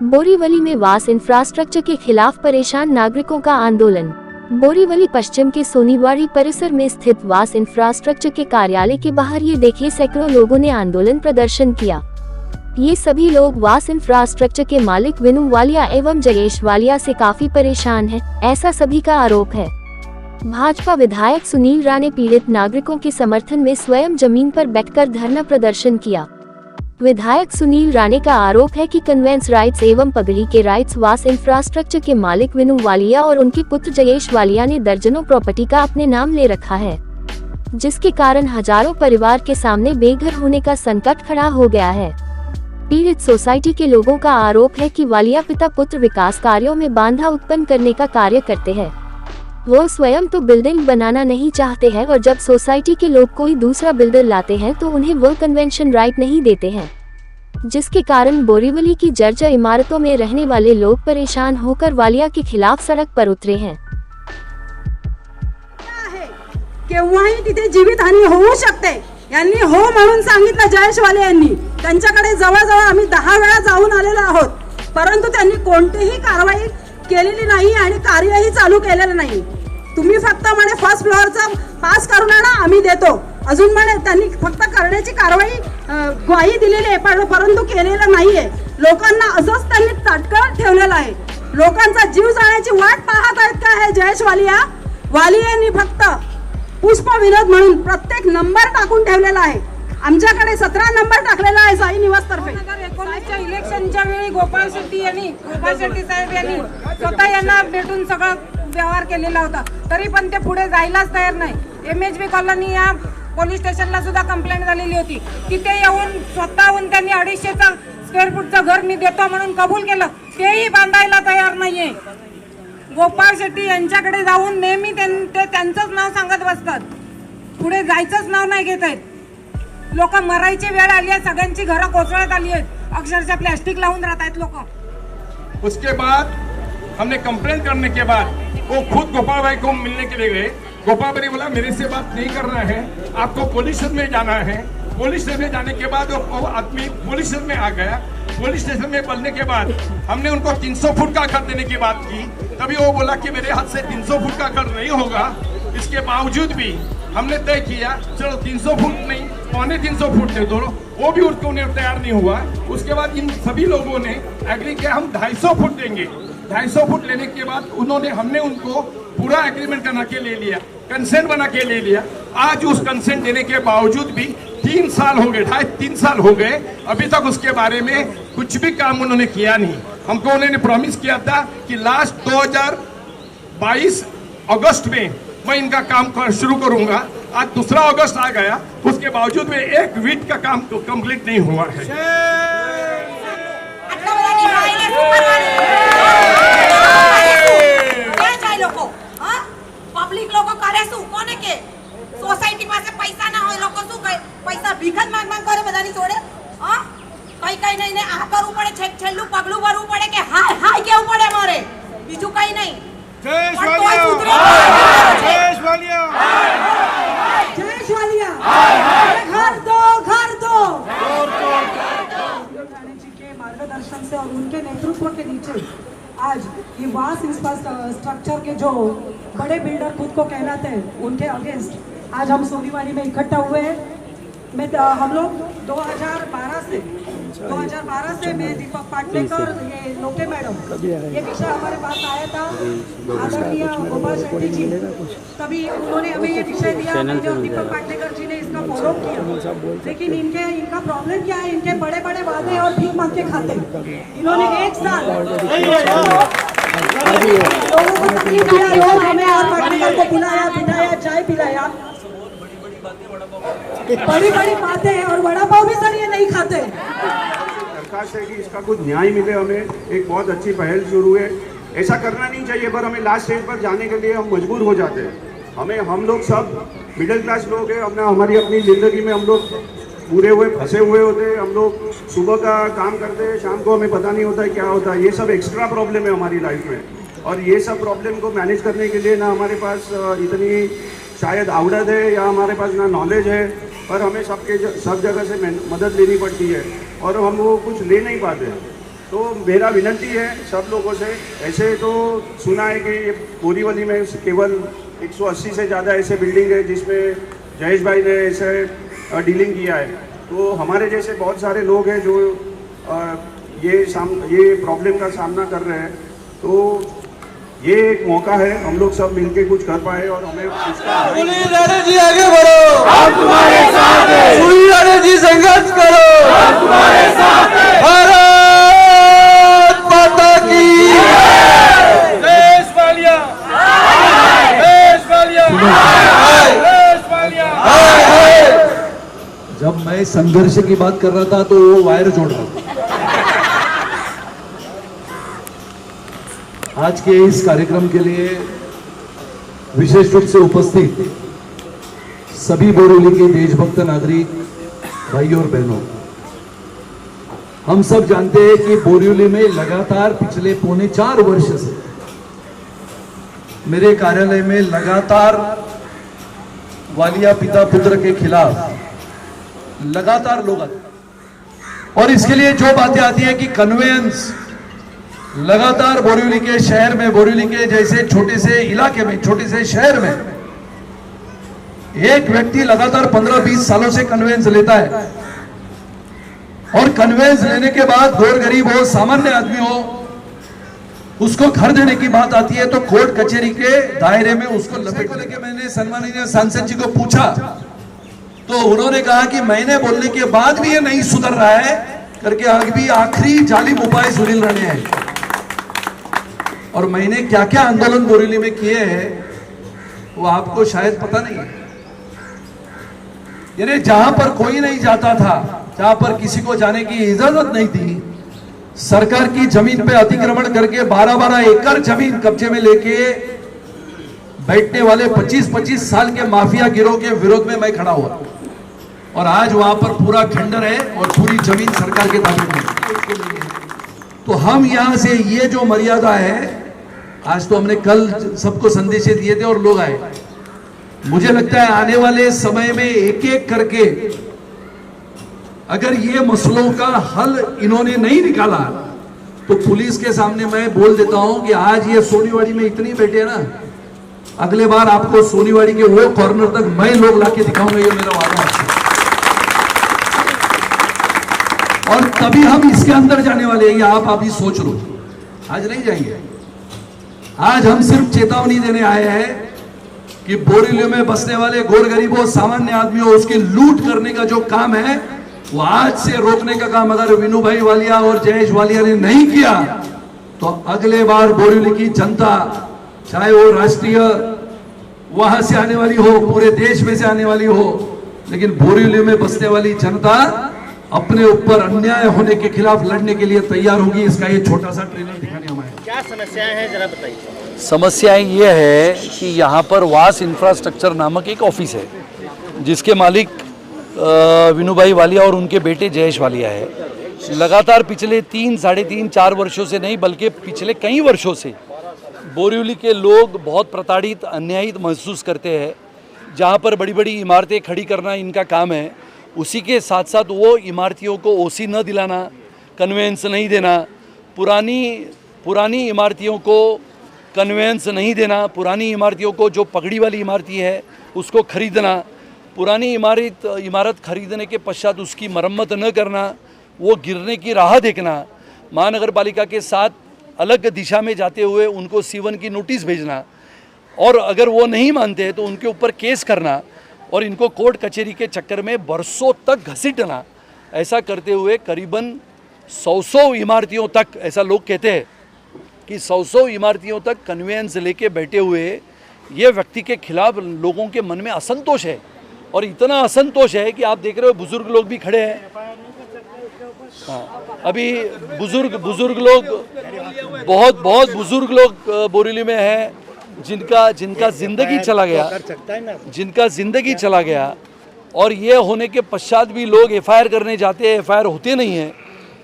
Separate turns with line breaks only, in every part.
बोरीवली में वास इंफ्रास्ट्रक्चर के खिलाफ परेशान नागरिकों का आंदोलन। बोरीवली पश्चिम के सोनीवाड़ी परिसर में स्थित वास इंफ्रास्ट्रक्चर के कार्यालय के बाहर ये देखिए सैकड़ों लोगों ने आंदोलन प्रदर्शन किया। ये सभी लोग वास इंफ्रास्ट्रक्चर के मालिक विनू वालिया एवं जयेश वालिया से काफी परेशान हैं, ऐसा सभी का आरोप है। भाजपा विधायक सुनील राणे ने पीड़ित नागरिकों के समर्थन में स्वयं जमीन पर बैठकर धरना प्रदर्शन किया। विधायक सुनील राणे का आरोप है कि कन्वेंस राइट्स एवं पगड़ी के राइट्स वास इंफ्रास्ट्रक्चर के मालिक विनू वालिया और उनके पुत्र जयेश वालिया ने दर्जनों प्रॉपर्टी का अपने नाम ले रखा है, जिसके कारण हजारों परिवार के सामने बेघर होने का संकट खड़ा हो गया है। पीड़ित सोसाइटी के लोगों का आरोप है कि वालिया पिता पुत्र विकास कार्यों में बाधा उत्पन्न करने का कार्य करते हैं। वो स्वयं तो बिल्डिंग बनाना नहीं चाहते हैं और जब सोसाइटी के लोग कोई दूसरा बिल्डर लाते हैं तो उन्हें वो कन्वेंशन राइट नहीं देते हैं, जिसके कारण बोरीवली की जर्जर इमारतों में रहने वाले लोग परेशान होकर वालिया के खिलाफ सड़क पर उतरे हैं।
केव्हाही तिथे जीवितहानी होऊ शकते यांनी हो म्हणून सांगितलं जयेश वाले यांनी। त्यांच्याकडे जवळजवळ आम्ही 10 वेळा जाऊन आलेलो आहोत, परंतु त्यांनी कोणतीही कारवाई केलेली नाही आणि कार्यही चालू केलेलं नाही। तुम्ही फक्त म्हणे फर्स्ट फ्लोअरचा पास करून आणा, आम्ही देतो। अजून म्हणे त्यांनी फक्त करण्याची कारवाई ग्वाही दिलेली आहे, परंतु केलेलं नाहीये। लोकांना असंच त्यांनी ताटकळत ठेवलेलं आहे। लोकांचा जीव जाण्याची वाट पाहत आहेत का हे जयेश वालिया? वालियांनी फक्त पुष्प विनोद म्हणून प्रत्येक नंबर टाकून ठेवलेला आहे। आमच्याकडे 17 नंबर टाकलेला आहे साई निवास तर्फे।
2019च्या इलेक्शनच्या वेळी गोपाळ शेट्टी साहेब यांनी स्वतः यांना भेटून सगळं व्यवहार केलेला होता, तरी पण ते पुढे जायलाच तयार नाही। MHB कॉलनी या पोलीस स्टेशनला सुद्धा कंप्लेंट झालेली होती। तिथे येऊन स्वतःहून त्यांनी 250 स्क्वेअर फूटचं घर मी देतो म्हणून कबूल केलं, तेही बांधायला तयार नाहीये। गोपाळ शेट्टी यांच्याकडे जाऊन नेहमी ते त्यांचंच नाव सांगत बसतात, पुढे जायचंच नाव नाही घेत आहेत। लोक मरायची वेळ आली आहे, सगळ्यांची घरं कोसळत आली आहेत, अक्षरशः प्लास्टिक लावून राहत आहेत लोक।
उसके बाद हमने कंप्लेंट करने के बाद वो खुद गोपाल भाई को मिलने के लिए गए। गोपाल भाई बोला मेरे से बात नहीं करना है, आपको पुलिस स्टेशन में जाना है। पुलिस स्टेशन में जाने के बाद वो आदमी पुलिस स्टेशन में आ गया। पुलिस स्टेशन में बोलने के बाद हमने उनको 300 फुट का घर देने की बात की, तभी वो बोला कि मेरे हाथ से 300 फुट का घर नहीं होगा। इसके बावजूद भी हमने तय किया चलो 300 फुट नहीं 350 फुट दे दो, वो भी उसको तैयार नहीं हुआ। उसके बाद इन सभी लोगों ने एग्री किया हम 250 फुट देंगे। 250 फुट लेने के बाद हमने उनको पूरा एग्रीमेंट बना के ले लिया, कंसेंट बना के ले लिया। आज उस कंसेंट देने के बावजूद भी 3 साल हो गए, 2.5-3 साल हो गए, अभी तक उसके बारे में कुछ भी काम उन्होंने किया नहीं। हमको उन्होंने प्रॉमिस किया था कि लास्ट 2022 अगस्त में मैं इनका काम शुरू करूंगा। आज 2 अगस्त आ गया, उसके बावजूद में 1 वीट का काम कंप्लीट नहीं हुआ है।
पब्लिक लोग करे शू कोने के सोसाइटी પાસે પૈસા ના હોય, લોકો શું કરે પૈસા ભીખત માંગ કરે, બધાની જોડે કઈ નહીં ને આ કરવું પડે, છેલ્લું પગલું ભરવું પડે કે હાય હાય કેવું પડે મારે, બીજું કઈ નહીં।
जयेश वालिया, जयेश वालिया,
जयेश वालिया, घर दो जी के मार्गदर्शन से और उनके नेतृत्व के नीचे आज ये वास इंफ्रास्ट्रक्चर के जो बड़े बिल्डर खुद को कहलाते हैं, उनके अगेंस्ट आज हम सोनीवाड़ी में इकट्ठा हुए हैं। हम लोग 2012 से मैं दीपक पाटलेकर, ये लोके मैडम, ये विषय हमारे पास आया था, आदरणीय गोपाल शेट्टी जी, तभी उन्होंने हमें ये विषय दिया और दीपक पाटलेकर जी ने इसका फॉलो किया। लेकिन इनका प्रॉब्लम क्या है, इनके बड़े बड़े वादे और भीख मांग के खाते। इन्होंने 1 साल लोगों को तकलीफ दिया, लोग हमें और पाटलेकर को बुलाया, बिठाया, चाय पिलाया, बड़ी बड़ी बातें, और वड़ा पाव भी सर ये नहीं खाते।
सरकार से कि इसका कुछ न्याय मिले। हमें एक बहुत अच्छी पहल शुरू है, ऐसा करना नहीं चाहिए, पर हमें लास्ट स्टेज पर जाने के लिए हम मजबूर हो जाते हैं। हम लोग सब मिडिल क्लास लोग हैं, हमारी अपनी ज़िंदगी में हम लोग पूरे हुए फंसे हुए होते हैं। हम लोग सुबह का काम करते हैं, शाम को हमें पता नहीं होता है क्या होता है। ये सब एक्स्ट्रा प्रॉब्लम है हमारी लाइफ में, और ये सब प्रॉब्लम को मैनेज करने के लिए ना हमारे पास इतनी शायद आवड़त है या हमारे पास ना नॉलेज है, पर हमें सब जगह से मदद लेनी पड़ती है और हम वो कुछ ले नहीं पाते। तो मेरा विनती है सब लोगों से, ऐसे तो सुना है कि ये बोरीवली में केवल 180 से ज़्यादा ऐसे बिल्डिंग है जिसमें जयेश भाई ने ऐसे डीलिंग किया है। तो हमारे जैसे बहुत सारे लोग हैं जो ये प्रॉब्लम का सामना कर रहे हैं। तो ये एक मौका है हम लोग सब मिलके कुछ कर पाए और हमें उसका
जी आगे बढ़ो, हम तुम्हारे साथ हैं। जी संघर्ष करो, हम तुम्हारे साथ हैं। भारत माता की देश वालिया, देश वालिया, देश वालिया।
जब मैं संघर्ष की बात कर रहा था तो वो वायर जोड़ रहा था। आज के इस कार्यक्रम के लिए विशेष रूप से उपस्थित सभी बोरीवली के देशभक्त नागरिक भाई और बहनों, हम सब जानते हैं कि बोरीवली में लगातार पिछले 4.25 वर्ष से मेरे कार्यालय में लगातार वालिया पिता पुत्र के खिलाफ लगातार लोग आते, और इसके लिए जो बातें आती है कि कन्वेंस लगातार बोरीवली के शहर में, बोरीवली के जैसे छोटे से इलाके में, छोटे से शहर में एक व्यक्ति लगातार 15-20 सालों से कन्वेंस लेता है, और कन्वेंस लेने के बाद गौर गरीब हो, सामान्य आदमी हो, उसको घर देने की बात आती है तो कोर्ट कचहरी के दायरे में उसको लपेट लेके मैंने सम्माननीय सांसद जी को पूछा तो उन्होंने कहा कि मैंने बोलने के बाद भी ये नहीं सुधर रहा है करके अभी आखिरी जालिम उपाय सुनील राणे हैं। और मैंने क्या क्या आंदोलन बोरीवली में किए हैं वो आपको शायद पता नहीं है। यानी जहां पर कोई नहीं जाता था, जहां पर किसी को जाने की इजाजत नहीं थी, सरकार की जमीन पे अतिक्रमण करके 12-12 एकड़ जमीन कब्जे में लेके बैठने वाले 25-25 साल के माफिया गिरोह के विरोध में मैं खड़ा हुआ, और आज वहां पर पूरा खंडर है और पूरी जमीन सरकार के दायरे में। तो हम यहां से ये जो मर्यादा है, आज तो हमने कल सबको संदेश दिए थे और लोग आए, मुझे लगता है आने वाले समय में एक एक करके अगर ये मसलों का हल इन्होंने नहीं निकाला तो पुलिस के सामने मैं बोल देता हूं कि आज ये सोनीवाड़ी में इतनी बैठे ना, अगले बार आपको सोनीवाड़ी के वो कॉर्नर तक मैं लोग लाके दिखाऊंगा, ये मेरा वादा है। और तभी हम इसके अंदर जाने वाले हैं, आप अभी सोच लो, आज नहीं जाएंगे। आज हम सिर्फ चेतावनी देने आए हैं कि बोरीवली में बसने वाले गौर गरीबों, सामान्य आदमियों, उसकी लूट करने का जो काम है वो आज से रोकने का काम अगर विनू भाई वालिया और जयेश वालिया ने नहीं किया तो अगले बार बोरीवली की जनता, चाहे वो राष्ट्रीय वहां से आने वाली हो, पूरे देश में से आने वाली हो, लेकिन बोरीवली में बसने वाली जनता अपने ऊपर अन्याय होने के खिलाफ लड़ने के लिए तैयार होगी। इसका ये छोटा सा ट्रेलर दिखाने हमारे
क्या समस्याएं हैं जरा बताइए।
समस्याएं ये है कि यहाँ पर वास इंफ्रास्ट्रक्चर नामक एक ऑफिस है जिसके मालिक विनू भाई वालिया और उनके बेटे जयेश वालिया है। लगातार पिछले 3-3.5-4 वर्षों से नहीं बल्कि पिछले कई वर्षों से बोरीवली के लोग बहुत प्रताड़ित, अन्यायित महसूस करते हैं। जहाँ पर बड़ी बड़ी इमारतें खड़ी करना इनका काम है, उसी के साथ साथ वो इमारतियों को ओसी न दिलाना, कन्वेंस नहीं देना, पुरानी इमारतियों को कन्वेंस नहीं देना, पुरानी इमारतियों को जो पगड़ी वाली इमारती है उसको खरीदना, पुरानी इमारत खरीदने के पश्चात उसकी मरम्मत न करना, वो गिरने की राह देखना, महानगर पालिका के साथ अलग दिशा में जाते हुए उनको C1 की नोटिस भेजना, और अगर वो नहीं मानते तो उनके ऊपर केस करना और इनको कोर्ट कचहरी के चक्कर में बरसों तक घसीटना। ऐसा करते हुए करीबन 100 इमारतियों तक, ऐसा लोग कहते हैं कि 100 इमारतियों तक कन्वेंस लेके बैठे हुए ये व्यक्ति के खिलाफ लोगों के मन में असंतोष है। और इतना असंतोष है कि आप देख रहे हो बुजुर्ग लोग भी खड़े हैं। हाँ, अभी बुजुर्ग लोग बहुत बुजुर्ग लोग बोरीवली में हैं जिनका जिंदगी चला गया, और ये होने के पश्चात भी लोग FIR करने जाते हैं, FIR होते नहीं हैं।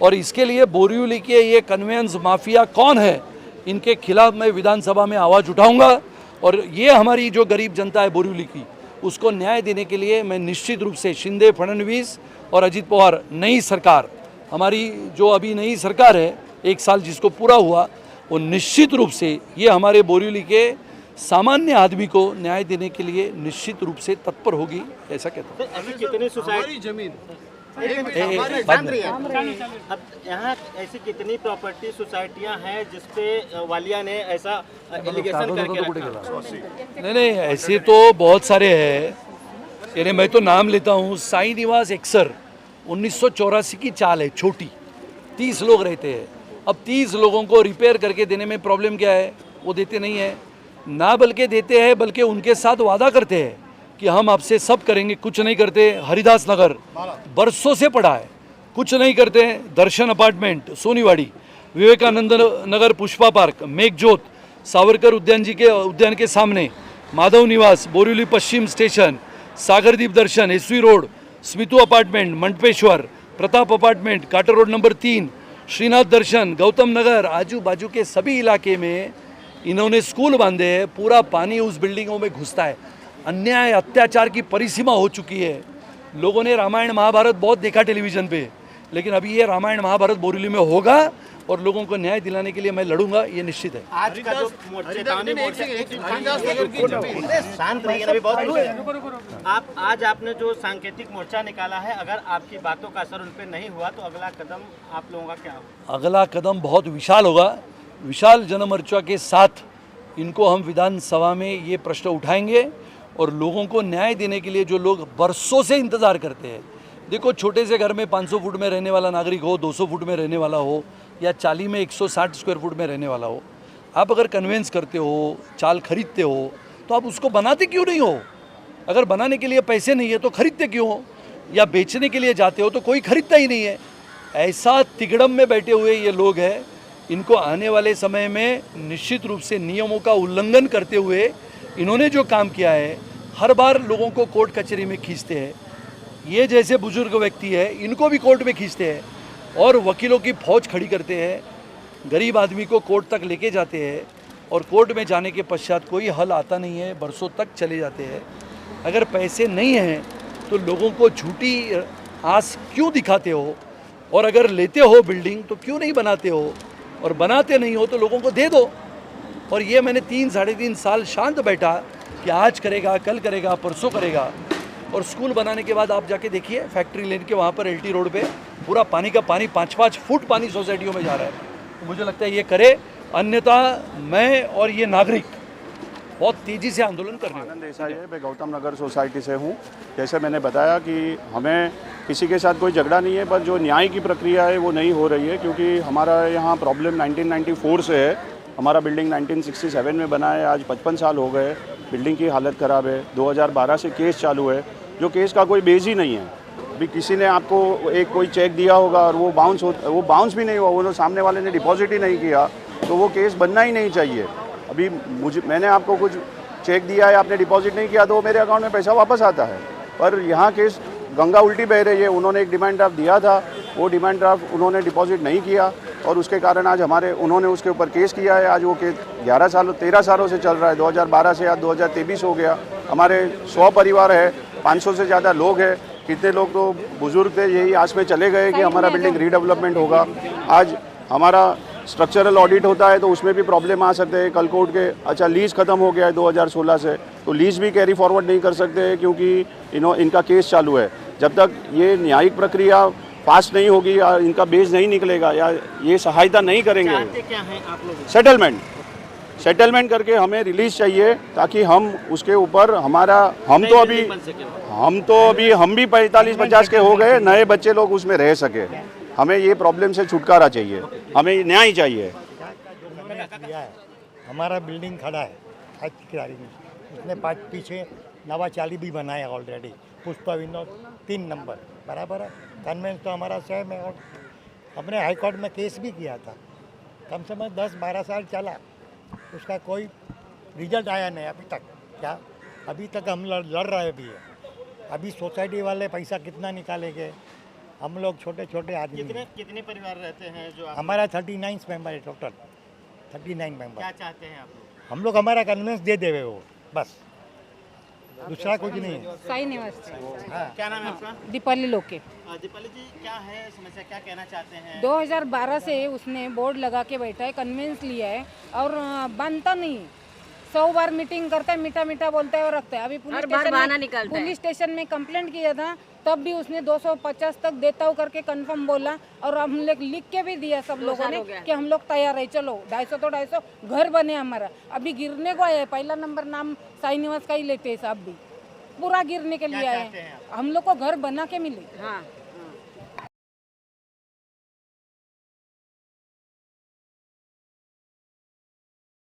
और इसके लिए बोरीवली के ये कन्वेंस माफिया कौन है, इनके खिलाफ मैं विधानसभा में आवाज़ उठाऊंगा, और ये हमारी जो गरीब जनता है बोरीवली की, उसको न्याय देने के लिए मैं निश्चित रूप से शिंदे, फडणवीस और अजित पवार, नई सरकार, हमारी जो अभी नई सरकार है 1 साल जिसको पूरा हुआ, वो निश्चित रूप से ये हमारे बोरीवली के सामान्य आदमी को न्याय देने के लिए निश्चित रूप से तत्पर होगी, ऐसा कहता हूँ।
ऐसी कितनी सोसाइटी
जमीन
शांत रहिए। अब यहाँ ऐसी कितनी प्रॉपर्टी सोसाइटियाँ हैं जिसपे वालिया ने ऐसा एलिगेशन करके रखा?
नहीं, ऐसे तो बहुत सारे हैं, यानी मैं तो नाम लेता हूँ। साई निवास एक्सर 1984 की चाल है, छोटी, 30 लोग रहते हैं। अब 30 लोगों को रिपेयर करके देने में प्रॉब्लम क्या है? वो देते नहीं है, ना बल्कि देते हैं, बल्कि उनके साथ वादा करते हैं कि हम आपसे सब करेंगे, कुछ नहीं करते। हरिदास नगर बरसों से पड़ा है, कुछ नहीं करते। दर्शन अपार्टमेंट सोनीवाड़ी, विवेकानंद नगर पुष्पा पार्क, मेघज्योत सावरकर उद्यान के सामने, माधव निवास बोरीवली पश्चिम station, Sagardeep Darshan, SV road, Smitu apartment, Mandapeshwar, Pratap apartment, Carter road number 3, Shrinath Darshan, Gautam Nagar, आजू बाजू के सभी इलाके में इन्होंने स्कूल बांधे हैं। पूरा पानी उस बिल्डिंगों में घुसता है। अन्याय अत्याचार की परिसीमा हो चुकी है। लोगों ने रामायण महाभारत बहुत देखा टेलीविज़न पे, लेकिन अभी ये रामायण महाभारत बोरीवली में होगा और लोगों को न्याय दिलाने के लिए मैं लड़ूंगा, ये निश्चित है।
आज का जो चेतावनी शांत रहिए, अभी बहुत आप आज आपने जो सांकेतिक मोर्चा निकाला है, अगर आपकी बातों का असर उन पर नहीं हुआ तो अगला कदम आप लोगों का क्या होगा?
अगला कदम बहुत विशाल होगा। विशाल जनमोर्चा के साथ इनको हम विधानसभा में ये प्रश्न उठाएंगे और लोगों को न्याय देने के लिए जो लोग बरसों से इंतज़ार करते हैं। देखो, छोटे से घर में 500 फुट में रहने वाला नागरिक हो, 200 फुट में रहने वाला हो, या 40 में 160 स्क्वायर फुट में रहने वाला हो, आप अगर कन्वेंस करते हो, चाल खरीदते हो, तो आप उसको बनाते क्यों नहीं हो? अगर बनाने के लिए पैसे नहीं है तो खरीदते क्यों हो? या बेचने के लिए जाते हो तो कोई खरीदता ही नहीं है। ऐसा तिगड़म में बैठे हुए ये लोग हैं, इनको आने वाले समय में निश्चित रूप से नियमों का उल्लंघन करते हुए इन्होंने जो काम किया है, हर बार लोगों को कोर्ट कचहरी में खींचते हैं। ये जैसे बुजुर्ग व्यक्ति है, इनको भी कोर्ट में खींचते हैं और वकीलों की फौज खड़ी करते हैं, गरीब आदमी को कोर्ट तक लेके जाते हैं और कोर्ट में जाने के पश्चात कोई हल आता नहीं है, बरसों तक चले जाते हैं। अगर पैसे नहीं हैं तो लोगों को झूठी आस क्यों दिखाते हो? और अगर लेते हो बिल्डिंग तो क्यों नहीं बनाते हो? और बनाते नहीं हो तो लोगों को दे दो। और ये मैंने 3-3.5 साल शांत बैठा कि आज करेगा, कल करेगा, परसों करेगा। और स्कूल बनाने के बाद आप जाके देखिए फैक्ट्री लेन के वहाँ पर LT रोड पे पूरा पानी का पानी, 5-5 फुट पानी सोसाइटियों में जा रहा है। तो मुझे लगता है ये करे, अन्यथा मैं और ये नागरिक बहुत तेज़ी से आंदोलन कर रहे हैं।
आनंद देसाई है, मैं गौतम नगर सोसाइटी से हूँ। जैसे मैंने बताया कि हमें किसी के साथ कोई झगड़ा नहीं है, पर जो न्याय की प्रक्रिया है वो नहीं हो रही है, क्योंकि हमारा यहाँ प्रॉब्लम 1994 से है। हमारा बिल्डिंग 1967 में बना है, आज 55 साल हो गए, बिल्डिंग की हालत ख़राब है। 2012 से केस चालू है, जो केस का कोई बेस ही नहीं है। अभी किसी ने आपको एक कोई चेक दिया होगा और वो बाउंस भी नहीं हुआ, वो सामने वाले ने डिपॉजिट ही नहीं किया, तो वो केस बनना ही नहीं चाहिए। अभी मैंने आपको कुछ चेक दिया है, आपने डिपॉजिट नहीं किया तो मेरे अकाउंट में पैसा वापस आता है। पर यहाँ केस गंगा उल्टी बह रही है। उन्होंने एक डिमांड ड्राफ्ट दिया था, वो डिमांड ड्राफ्ट उन्होंने डिपॉजिट नहीं किया और उसके कारण आज उन्होंने उसके ऊपर केस किया है। आज वो केस 13 सालों से चल रहा है। 2012 से आज 2023 हो गया। हमारे 100 परिवार है, 500 से ज़्यादा लोग हैं। कितने लोग तो बुजुर्ग थे, यही आस में चले गए कि हमारा बिल्डिंग रीडेवलपमेंट होगा। आज हमारा स्ट्रक्चरल ऑडिट होता है तो उसमें भी प्रॉब्लम आ सकते हैं। कल कोर्ट के अच्छा लीज ख़त्म हो गया है 2016 से, तो लीज भी कैरी फॉरवर्ड नहीं कर सकते क्योंकि इनका केस चालू है। जब तक ये न्यायिक प्रक्रिया पास नहीं होगी या इनका बेस नहीं निकलेगा या ये सहायता नहीं करेंगे,
क्या है आप लोग?
सेटलमेंट करके हमें रिलीज चाहिए, ताकि हम उसके ऊपर हमारा हम भी 45-50 के हो गए, नए बच्चे लोग उसमें रह सके। हमें ये प्रॉब्लम से छुटकारा चाहिए, हमें न्याय चाहिए।
हमारा बिल्डिंग खड़ा है आज की किरारी में, उसने पीछे नवा चाली भी बनाया ऑलरेडी, पुष्पा विनोद 3 नंबर बराबर है। कन्वेंस तो हमारा सेम है और हमने हाई कोर्ट में केस भी किया था, कम से कम 10-12 साल चला, उसका कोई रिजल्ट आया नहीं अभी तक। क्या अभी तक हम लड़ रहे भी है। अभी सोसाइटी वाले पैसा कितना निकालेंगे? हम लोग छोटे छोटे आदमी।
कितने परिवार रहते हैं जो
हमारा 39 मेंबर है टोटल, 39 मेंबर।
क्या चाहते हैं आप लोग?
हम लोग हमारा कन्वेंस दे देवे वो बस। दूसरा कुछ नहीं है।
साई निवास
क्या नाम है आपका?
दीपाली लोके।
दीपाली जी, क्या है समस्या, क्या कहना चाहते हैं?
2012 से उसने बोर्ड लगा के बैठा है, कन्वेंस लिया है और बांधता नहीं। 100 बार मीटिंग करता है, मीठा मीठा बोलता है और रखता है। अभी पुलिस स्टेशन में कंप्लेंट किया था, तब भी उसने 250 तक देता हूँ करके कंफर्म बोला और हम लोग लिख के भी दिया सब लोगों ने कि हम लोग तैयार है, चलो 250 तो 250 घर बने हमारा। अभी गिरने को आया है, पहला नंबर नाम साई निवास का ही लेते हैं साहब भी, पूरा गिरने के लिए आए हैं। हम लोग को घर बना के मिले।